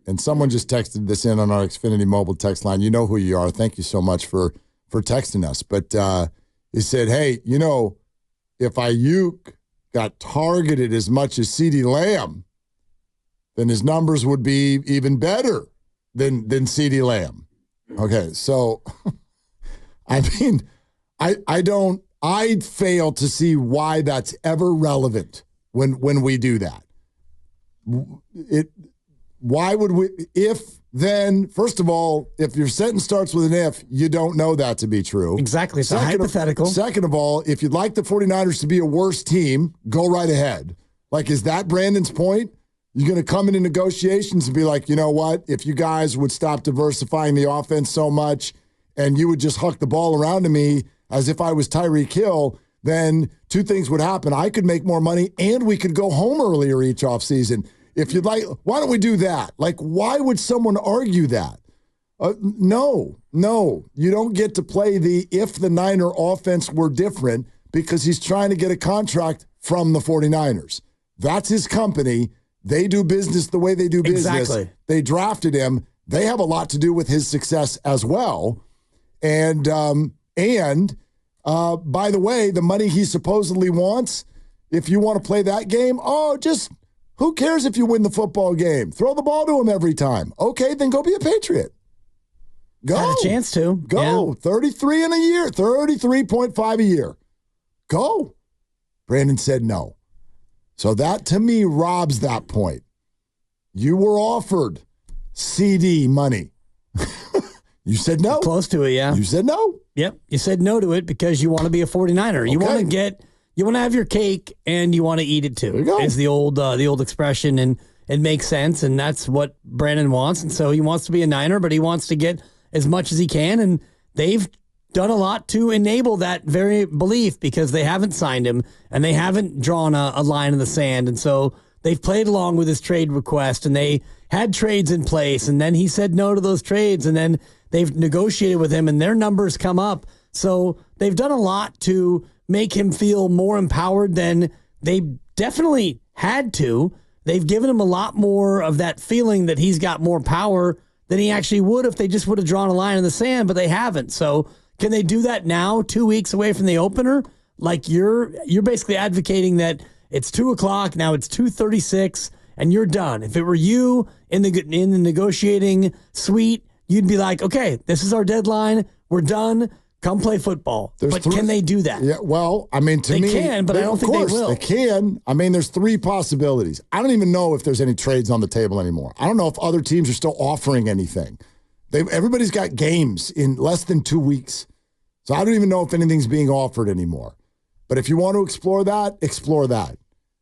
and someone just texted this in on our Xfinity mobile text line. You know who you are. Thank you so much for texting us. But he said, hey, if Aiyuk got targeted as much as CeeDee Lamb, then his numbers would be even better than CeeDee Lamb. Okay, so, I mean, I fail to see why that's ever relevant when we do that. Why would we, first of all, if your sentence starts with an if, you don't know that to be true. Exactly. It's a hypothetical. Second of all, if you'd like the 49ers to be a worse team, go right ahead. Like, is that Brandon's point? You're going to come into negotiations and be like, you know what? If you guys would stop diversifying the offense so much and you would just huck the ball around to me as if I was Tyreek Hill, then two things would happen. I could make more money and we could go home earlier each offseason. If you'd like, why don't we do that? Like, why would someone argue that? No, you don't get to play if the Niner offense were different, because he's trying to get a contract from the 49ers. That's his company. They do business the way they do business. Exactly. They drafted him. They have a lot to do with his success as well. And by the way, the money he supposedly wants, if you want to play that game, who cares if you win the football game? Throw the ball to him every time. Okay, then go be a Patriot. Go. Had a chance to. Go. Yeah. 33 in a year, 33.5 a year. Go. Brandon said no. So that, to me, robs that point. You were offered CD money. You said no. Close to it, yeah. You said no. Yep. You said no to it because you want to be a 49er. Okay. You want to have your cake and you want to eat it too. There you go. Is the old expression, and it makes sense, and that's what Brandon wants. And so he wants to be a Niner, but he wants to get as much as he can, and they've done a lot to enable that very belief because they haven't signed him and they haven't drawn a line in the sand. And so they've played along with his trade request, and they had trades in place, and then he said no to those trades, and then they've negotiated with him and their numbers come up. So they've done a lot to make him feel more empowered than they definitely had to. They've given him a lot more of that feeling that he's got more power than he actually would if they just would have drawn a line in the sand, but they haven't. So can they do that now, 2 weeks away from the opener? Like you're basically advocating that it's 2:00, now it's 2:36, and you're done. If it were you in the negotiating suite, you'd be like, okay, this is our deadline. We're done. Come play football. Can they do that? Yeah, well, I mean, they can, but I don't think they will. They can. I mean, there's three possibilities. I don't even know if there's any trades on the table anymore. I don't know if other teams are still offering anything. Everybody's got games in less than 2 weeks. So I don't even know if anything's being offered anymore. But if you want to explore that, explore that.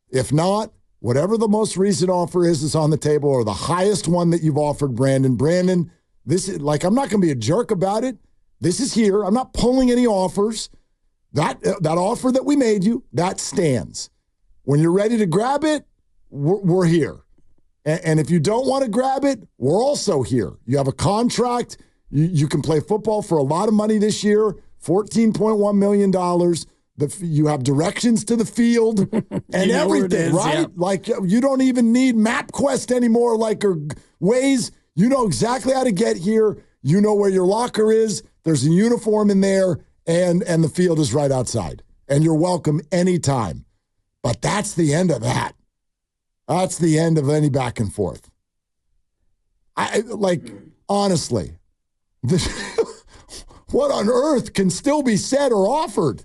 If not, whatever the most recent offer is on the table, or the highest one that you've offered, Brandon, this is like, I'm not going to be a jerk about it. This is here. I'm not pulling any offers. That offer that we made you, that stands. When you're ready to grab it, we're here. And if you don't want to grab it, we're also here. You have a contract. You can play football for a lot of money this year, $14.1 million. You have directions to the field and everything, right? Yeah. Like, you don't even need MapQuest anymore, or Waze. You know exactly how to get here. You know where your locker is. There's a uniform in there, and the field is right outside. And you're welcome anytime. But that's the end of that. That's the end of any back and forth. Honestly, what on earth can still be said or offered?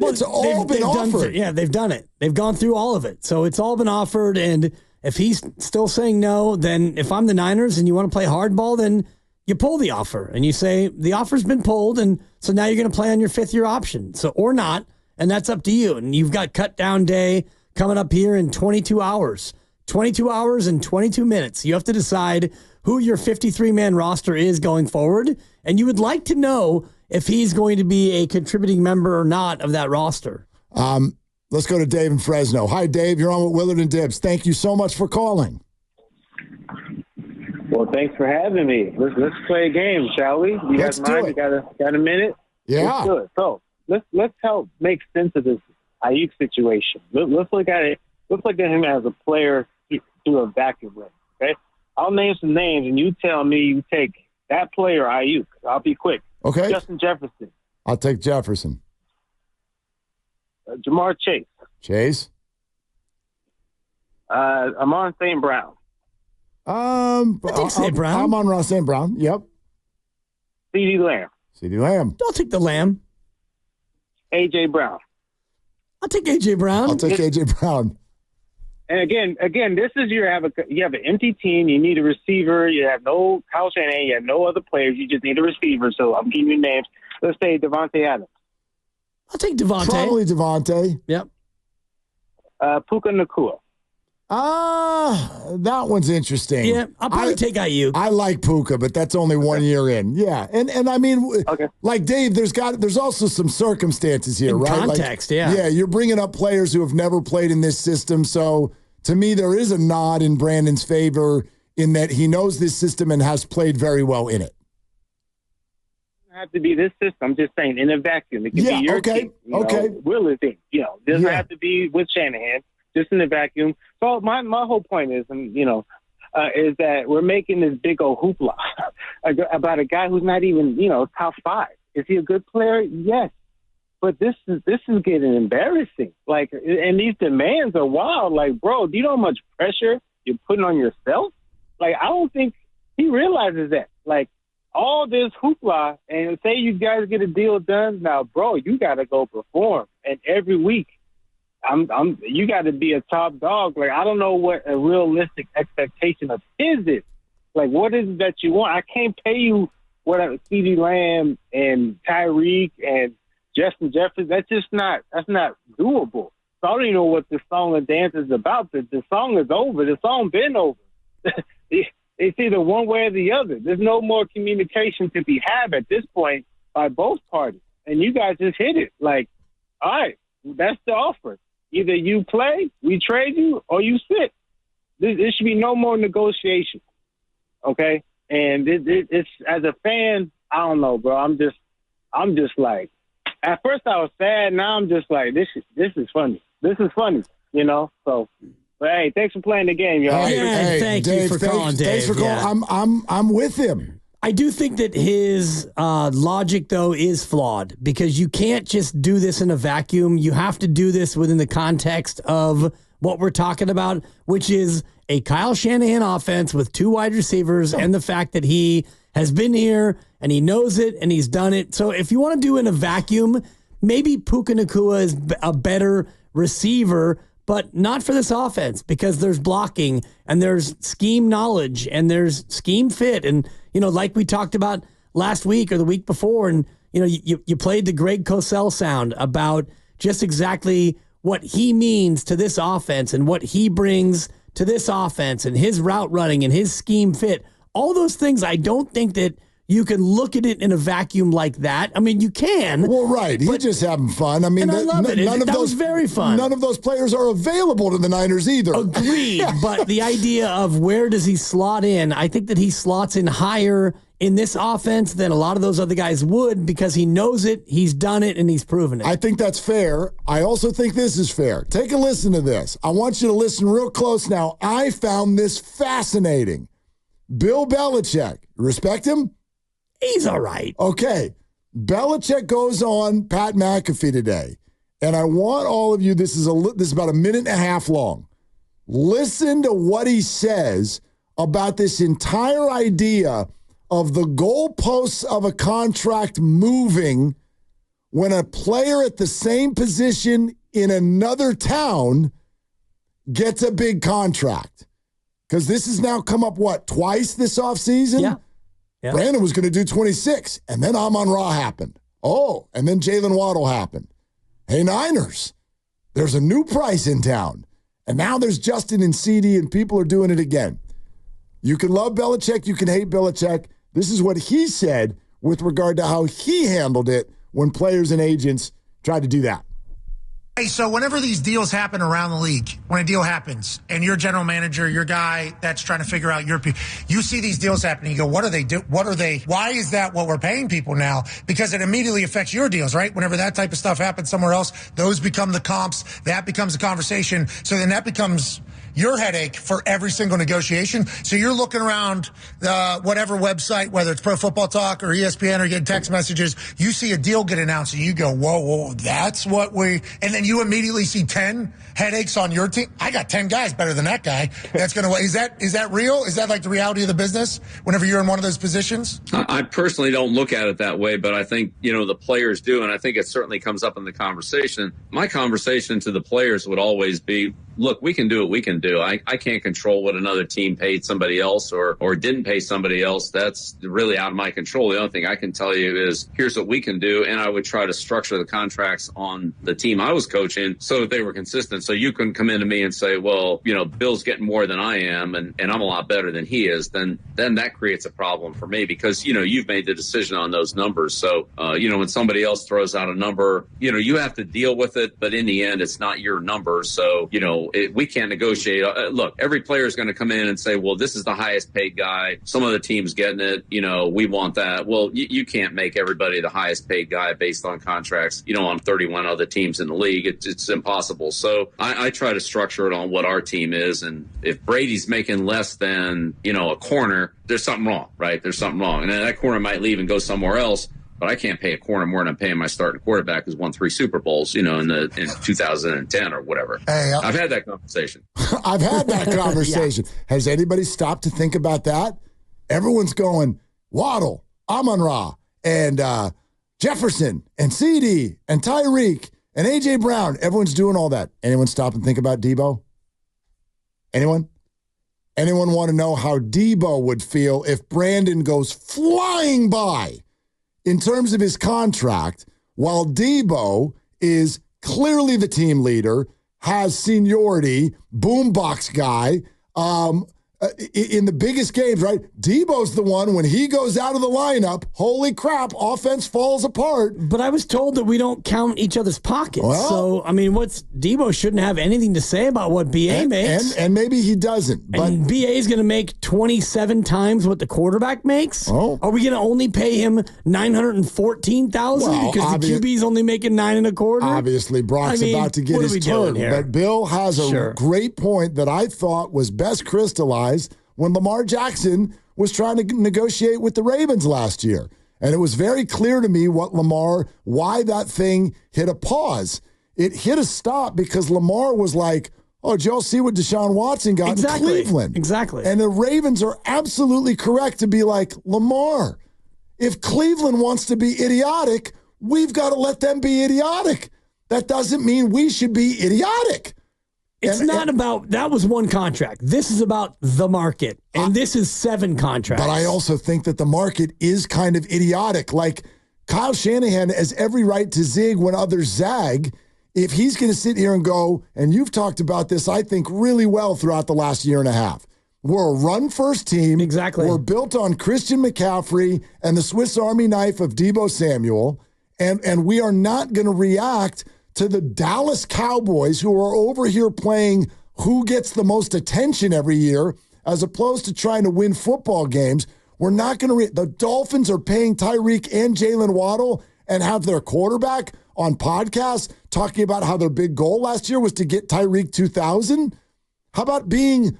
Well, it's all been offered. They've done it. They've gone through all of it. So it's all been offered, and if he's still saying no, then if I'm the Niners and you want to play hardball, then you pull the offer and you say the offer's been pulled, and so now you're going to play on your fifth-year option, or not, and that's up to you. And you've got cut-down day coming up here in 22 hours. 22 hours and 22 minutes. You have to decide who your 53-man roster is going forward, and you would like to know if he's going to be a contributing member or not of that roster. Let's go to Dave in Fresno. Hi, Dave. You're on with Willard and Dibs. Thank you so much for calling. Well, thanks for having me. Let's play a game, shall we? You Let's do it. You got a minute? Yeah. Let's do it. So let's help make sense of this Aiyuk situation. Let's look at it. Let's look at him as a player through a vacuum lens. Okay, I'll name some names, and you tell me you take that player, Aiyuk. I'll be quick. Okay. Justin Jefferson. I'll take Jefferson. Jamar Chase. Chase. Amon St. Brown. I think St. Brown. I'm on Ross St. Brown. Yep. CeeDee Lamb. CeeDee Lamb. I'll take the Lamb. A.J. Brown. I'll take A.J. Brown. I'll take A.J. Brown. And again, this is you have an empty team. You need a receiver. You have no Kyle Shanahan. You have no other players. You just need a receiver. So I'm giving you names. Let's say Devontae Adams. I'll take Devontae. Probably Devontae. Yep. Puka Nacua. That one's interesting. Yeah, I'll probably take Aiyuk. I like Puka, but that's only 1 year in. Yeah, and I mean, like Dave, there's also some circumstances here, right? Context, like, yeah. Yeah, you're bringing up players who have never played in this system, so to me, there is a nod in Brandon's favor in that he knows this system and has played very well in it. Have to be this system. I'm just saying, in a vacuum, it can be your team. Willard team. Doesn't have to be with Shanahan. Just in the vacuum. So my whole point is, is that we're making this big old hoopla about a guy who's not even, top 5. Is he a good player? Yes. But this is getting embarrassing. Like, and these demands are wild. Like, bro, do you know how much pressure you're putting on yourself? Like, I don't think he realizes that. Like, all this hoopla, and say you guys get a deal done, now, bro, you got to go perform. And every week, you got to be a top dog. Like, I don't know what a realistic expectation of his is. Like, what is it that you want? I can't pay you what CeeDee Lamb and Tyreek and Justin Jefferson. That's not doable. So I don't even know what the song and dance is about. The song is over. The song been over. It's either one way or the other. There's no more communication to be had at this point by both parties. And you guys just hit it. Like, all right, that's the offer. Either you play, we trade you, or you sit. There should be no more negotiation, okay? And it's as a fan, I don't know, bro. I'm just like, at first I was sad. Now I'm just like, this is funny. This is funny, So, but hey, thanks for playing the game, y'all. Hey, thank you for calling, Dave. Thanks for calling. Yeah. I'm with him. I do think that his logic, though, is flawed because you can't just do this in a vacuum. You have to do this within the context of what we're talking about, which is a Kyle Shanahan offense with 2 wide receivers and the fact that he has been here and he knows it and he's done it. So if you want to do in a vacuum, maybe Puka Nacua is a better receiver, but not for this offense because there's blocking and there's scheme knowledge and there's scheme fit. And, like we talked about last week or the week before, and, you played the Greg Cosell sound about just exactly what he means to this offense and what he brings to this offense and his route running and his scheme fit. All those things, I don't think that you can look at it in a vacuum like that. I mean, you can. Well, right. He's just having fun. I mean, and I love it. That was very fun. None of those players are available to the Niners either. Agreed. But the idea of where does he slot in, I think that he slots in higher in this offense than a lot of those other guys would because he knows it, he's done it, and he's proven it. I think that's fair. I also think this is fair. Take a listen to this. I want you to listen real close now. I found this fascinating. Bill Belichick. Respect him? He's all right. Okay. Belichick goes on Pat McAfee today, and I want all of you, this is about 1.5 minutes long. Listen to what he says about this entire idea of the goalposts of a contract moving when a player at the same position in another town gets a big contract. Because this has now come up, twice this offseason? Yeah. Brandon was going to do 26, and then Amon-Ra happened. Oh, and then Jalen Waddle happened. Hey, Niners, there's a new price in town. And now there's Justin and CeeDee, and people are doing it again. You can love Belichick, you can hate Belichick. This is what he said with regard to how he handled it when players and agents tried to do that. Hey, so whenever these deals happen around the league, when a deal happens and your general manager, your guy that's trying to figure out you see these deals happening, you go, what are they? Why is that what we're paying people now? Because it immediately affects your deals, right? Whenever that type of stuff happens somewhere else, those become the comps. That becomes a conversation. So then that becomes, your headache for every single negotiation. So you're looking around whatever website, whether it's Pro Football Talk or ESPN, or getting text messages. You see a deal get announced and you go, whoa, that's what and then you immediately see 10 headaches on your team. I got 10 guys better than that guy. That's going to, is that real? Is that like the reality of the business whenever you're in one of those positions? I personally don't look at it that way, but I think, the players do. And I think it certainly comes up in the conversation. My conversation to the players would always be, look, we can do what we can do. I can't control what another team paid somebody else or didn't pay somebody else. That's really out of my control. The only thing I can tell you is here's what we can do. And I would try to structure the contracts on the team I was coaching so that they were consistent. So you couldn't come into me and say, well, Bill's getting more than I am and I'm a lot better than he is. Then that creates a problem for me because, you've made the decision on those numbers. So, when somebody else throws out a number, you have to deal with it. But in the end, it's not your number. So, we can't negotiate. Look, every player is going to come in and say, well, this is the highest paid guy. Some of the team's getting it. We want that. Well, you can't make everybody the highest paid guy based on contracts, on 31 other teams in the league. It's impossible. So I try to structure it on what our team is. And if Brady's making less than, a corner, there's something wrong, right? There's something wrong. And then that corner might leave and go somewhere else. But I can't pay a corner more than I'm paying my starting quarterback who's won 3 Super Bowls, in 2010 or whatever. Hey, I've had that conversation. I've had that conversation. Yeah. Has anybody stopped to think about that? Everyone's going, Waddle, Amon-Ra, and Jefferson, and CeeDee, and Tyreek, and A.J. Brown. Everyone's doing all that. Anyone stop and think about Debo? Anyone? Anyone want to know how Debo would feel if Brandon goes flying by in terms of his contract, while Debo is clearly the team leader, has seniority, boombox guy, in the biggest games, right? Debo's the one, when he goes out of the lineup, holy crap, offense falls apart. But I was told that we don't count each other's pockets. Well, so, Debo shouldn't have anything to say about what BA makes. And maybe he doesn't. But and BA is going to make 27 times what the quarterback makes? Oh. Are we going to only pay him $914,000 because the QB is only making $9.25? Obviously, Brock's about to get his turn. But Bill has a great point that I thought was best crystallized when Lamar Jackson was trying to negotiate with the Ravens last year. And it was very clear to me why that thing hit a pause. It hit a stop because Lamar was like, oh, did y'all see what Deshaun Watson got in Cleveland? Exactly. And the Ravens are absolutely correct to be like, Lamar, if Cleveland wants to be idiotic, we've got to let them be idiotic. That doesn't mean we should be idiotic. It's not about, that was one contract. This is about the market, and this is 7 contracts. But I also think that the market is kind of idiotic. Like, Kyle Shanahan has every right to zig when others zag. If he's going to sit here and go, and you've talked about this, I think, really well throughout the last year and a half. We're a run-first team. Exactly. We're built on Christian McCaffrey and the Swiss Army knife of Deebo Samuel, and we are not going to react to the Dallas Cowboys, who are over here playing who gets the most attention every year, as opposed to trying to win football games. We're not going to the Dolphins are paying Tyreek and Jalen Waddle and have their quarterback on podcasts talking about how their big goal last year was to get Tyreek 2,000. How about being,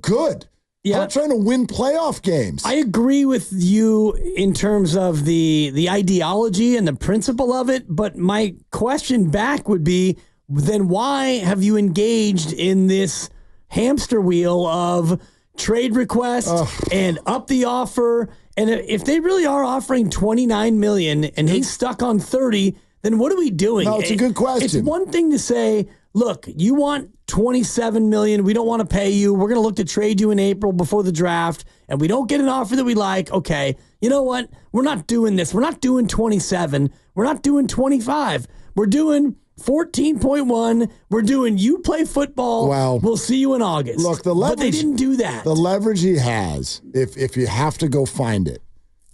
good? Yeah. How about trying to win playoff games? I agree with you in terms of the ideology and the principle of it, but my question back would be, then why have you engaged in this hamster wheel of trade requests and up the offer? And if they really are offering $29 million and he's stuck on 30, then what are we doing? No, it's a good question. It's one thing to say, look, you want $27 million. We don't want to pay you. We're going to look to trade you in April before the draft, and we don't get an offer that we like. Okay, you know what? We're not doing this. We're not doing 27. We're not doing 25. We're doing 14.1. We're doing you play football. Well, we'll see you in August. Look, the leverage. But they didn't do that. The leverage he has, if you have to go find it,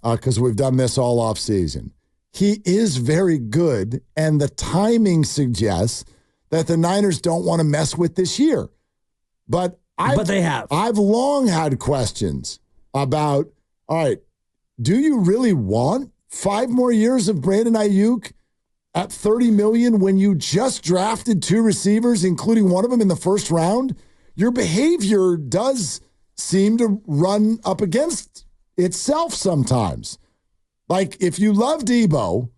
because we've done this all off season, he is very good, and the timing suggests that the Niners don't want to mess with this year. But they have. I've long had questions about, all right, do you really want 5 more years of Brandon Aiyuk at $30 million when you just drafted 2 receivers, including one of them in the first round? your behavior does seem to run up against itself sometimes. Like if you love Debo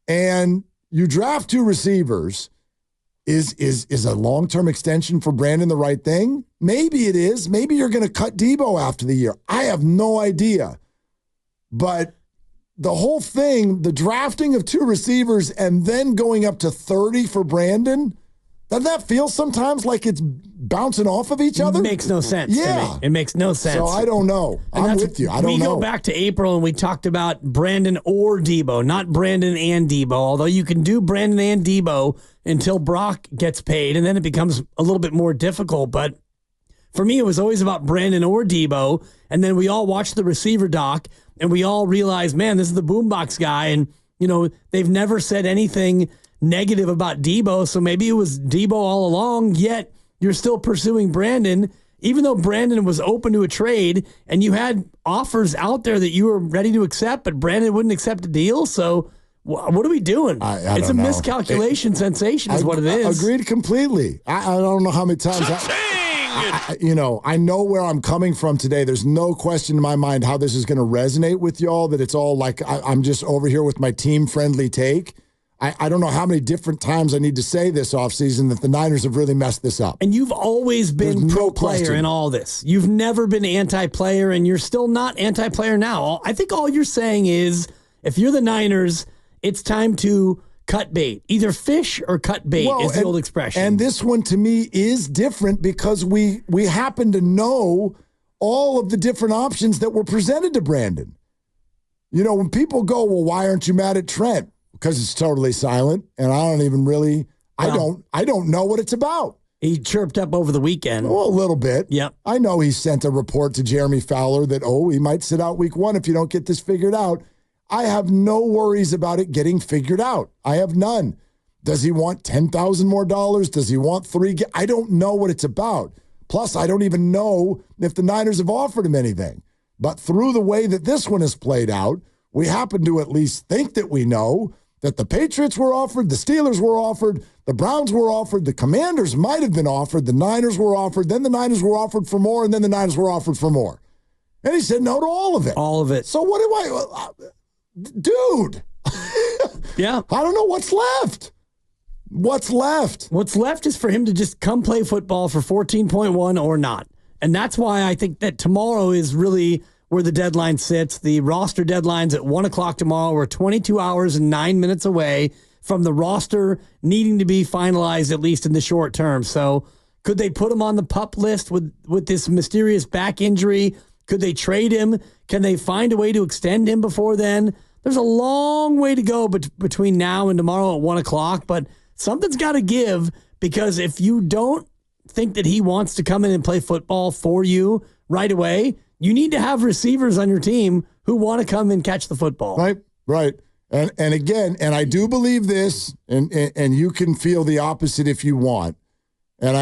and you draft 2 receivers, is a long-term extension for Brandon the right thing? Maybe it is. Maybe you're going to cut Debo after the year. I have no idea. But the whole thing, the drafting of 2 receivers and then going up to 30 for Brandon, doesn't that feel sometimes like it's bouncing off of each other? It makes no sense to me. It makes no sense. So I don't know. I'm with you. I don't know. We go back to April and we talked about Brandon or Debo, not Brandon and Debo, although you can do Brandon and Debo until Brock gets paid, and then it becomes a little bit more difficult. But for me, it was always about Brandon or Debo, and then we all watched the receiver doc, and we all realized, man, this is the boombox guy, and they've never said anything negative about Debo, so maybe it was Debo all along, yet you're still pursuing Brandon, even though Brandon was open to a trade, and you had offers out there that you were ready to accept, but Brandon wouldn't accept a deal, so what are we doing? It's a miscalculation sensation is what it is. Agreed completely. I don't know how many times I know where I'm coming from today. There's no question in my mind how this is going to resonate with y'all, that it's all like I'm just over here with my team-friendly take. I don't know how many different times I need to say this offseason that the Niners have really messed this up. And you've always been pro-player in all this. You've never been anti-player, and you're still not anti-player now. I think all you're saying is if you're the Niners, it's time to cut bait. Either fish or cut bait is the old expression. And this one, to me, is different because we happen to know all of the different options that were presented to Brandon. When people go, well, why aren't you mad at Trent? Because it's totally silent, and I don't even really, I don't know what it's about. He chirped up over the weekend. Well, a little bit. Yep. I know he sent a report to Jeremy Fowler that, he might sit out week 1 if you don't get this figured out. I have no worries about it getting figured out. I have none. Does he want $10,000 more dollars? Does he want 3? I don't know what it's about. Plus, I don't even know if the Niners have offered him anything. But through the way that this one has played out, we happen to at least think that we know that the Patriots were offered, the Steelers were offered, the Browns were offered, the Commanders might have been offered, the Niners were offered, then the Niners were offered for more, and then the Niners were offered for more. And he said no to all of it. All of it. So what do I... Dude. Yeah. I don't know what's left. What's left? What's left is for him to just come play football for 14.1 or not. And that's why I think that tomorrow is really where the deadline sits. The roster deadline's at 1 o'clock tomorrow. We're 22 hours and 9 minutes away from the roster needing to be finalized, at least in the short term. So could they put him on the PUP list with this mysterious back injury? Could they trade him? Can they find a way to extend him before then? There's a long way to go between now and tomorrow at 1 o'clock, but something's got to give, because if you don't think that he wants to come in and play football for you right away, you need to have receivers on your team who want to come and catch the football. Right. And again, and I do believe this, and you can feel the opposite if you want. And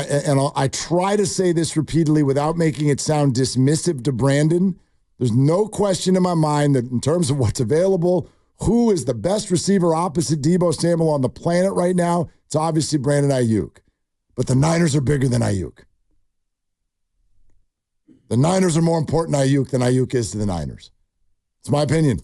I try to say this repeatedly without making it sound dismissive to Brandon. There's no question in my mind that in terms of what's available, who is the best receiver opposite Deebo Samuel on the planet right now, it's obviously Brandon Aiyuk. But the Niners are bigger than Aiyuk. The Niners are more important to Aiyuk than Aiyuk is to the Niners. It's my opinion.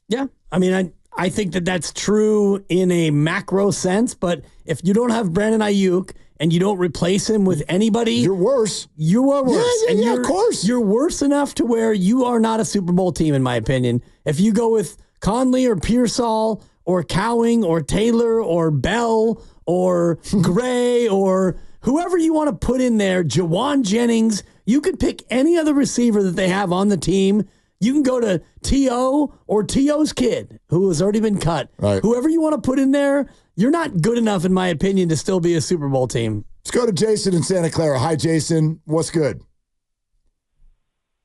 Yeah. I mean, I think that that's true in a macro sense, but if you don't have Brandon Aiyuk and you don't replace him with anybody, you're worse. You are worse. Yeah, of course. You're worse enough to where you are not a Super Bowl team, in my opinion. If you go with Conley or Pearsall or Cowing or Taylor or Bell or Gray or whoever you want to put in there, Jawan Jennings, you could pick any other receiver that they have on the team. You can go to T.O. or T.O.'s kid, who has already been cut. Right. Whoever you want to put in there, you're not good enough, in my opinion, to still be a Super Bowl team. Let's go to Jason in Santa Clara. Hi, Jason. What's good?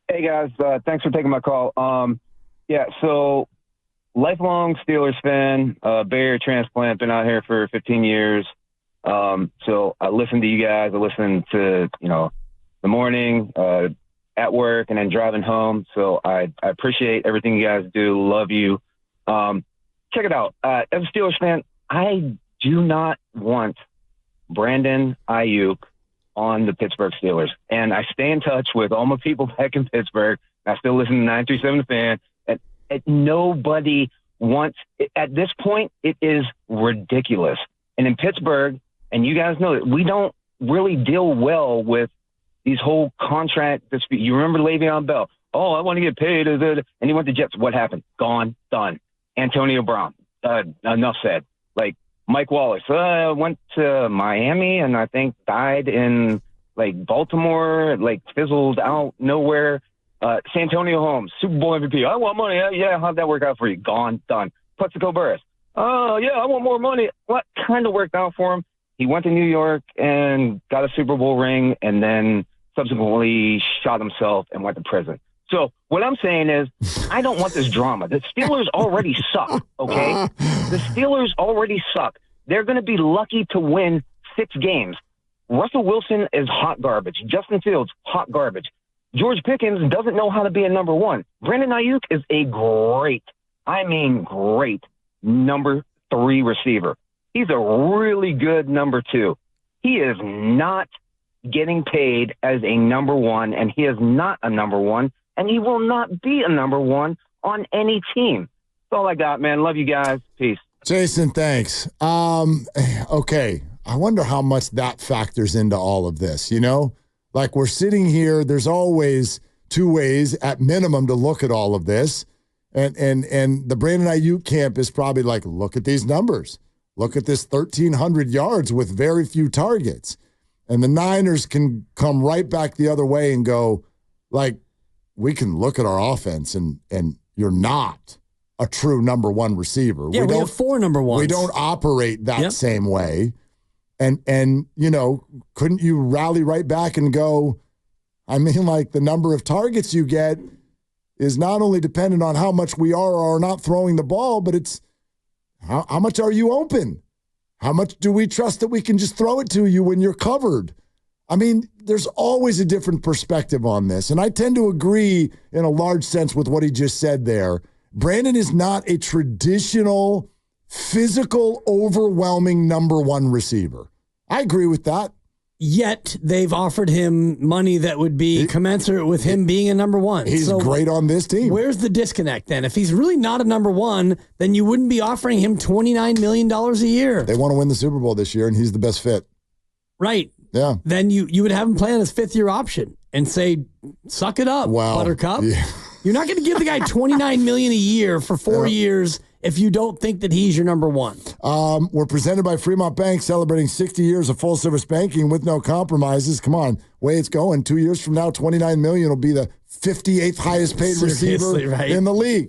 Hey, guys. Thanks for taking my call. So lifelong Steelers fan, Bay Area transplant, been out here for 15 years. So I listen to you guys. I listen to, the morning, at work, and then driving home. So I appreciate everything you guys do. Love you. Check it out. As a Steelers fan, I do not want Brandon Aiyuk on the Pittsburgh Steelers. And I stay in touch with all my people back in Pittsburgh. I still listen to 937 The Fan. And nobody wants – at this point, it is ridiculous. And in Pittsburgh, and you guys know that we don't really deal well with these whole contract disputes. You remember Le'Veon Bell? Oh, I want to get paid. And he went to Jets. What happened? Gone, done. Antonio Brown. Enough said. Like Mike Wallace went to Miami and I think died in like Baltimore, like fizzled out nowhere. Santonio Holmes, Super Bowl MVP. I want money. Yeah, how'd that work out for you? Gone, done. Plexico Burress. Oh, yeah, I want more money. What kind of worked out for him? He went to New York and got a Super Bowl ring and then subsequently shot himself and went to prison. So what I'm saying is I don't want this drama. The Steelers already suck, okay? The Steelers already suck. They're going to be lucky to win 6 games. Russell Wilson is hot garbage. Justin Fields, hot garbage. George Pickens doesn't know how to be a number 1. Brandon Aiyuk is a great number 3 receiver. He's a really good number 2. He is not getting paid as a number 1, and he is not a number 1, and he will not be a number 1 on any team. That's all I got, man. Love you guys. Peace. Jason, thanks. Okay. I wonder how much that factors into all of this, you know? Like we're sitting here, there's always 2 ways at minimum to look at all of this. And the Brandon Aiyuk camp is probably like, look at these numbers. Look at this 1,300 yards with very few targets. And the Niners can come right back the other way and go, like, we can look at our offense and you're not a true number 1 receiver. Yeah, we have 4 number 1s. We don't operate that same way. And you know, couldn't you rally right back and go, I mean, like the number of targets you get is not only dependent on how much we are or are not throwing the ball, but it's how much are you open? How much do we trust that we can just throw it to you when you're covered? I mean, there's always a different perspective on this. And I tend to agree in a large sense with what he just said there. Brandon is not a traditional, physical, overwhelming number 1 receiver. I agree with that. Yet they've offered him money that would be commensurate with him being a number 1. He's great on this team. Where's the disconnect then? If he's really not a number 1, then you wouldn't be offering him $29 million a year. They want to win the Super Bowl this year, and he's the best fit. Right. Yeah. Then you would have him play on his 5th-year option and say, suck it up, Buttercup. Yeah. You're not going to give the guy $29 million a year for 4 years if you don't think that he's your number 1. We're presented by Fremont Bank, celebrating 60 years of full-service banking with no compromises. Come on, way it's going. 2 years from now, $29 million will be the 58th highest paid receiver in the league.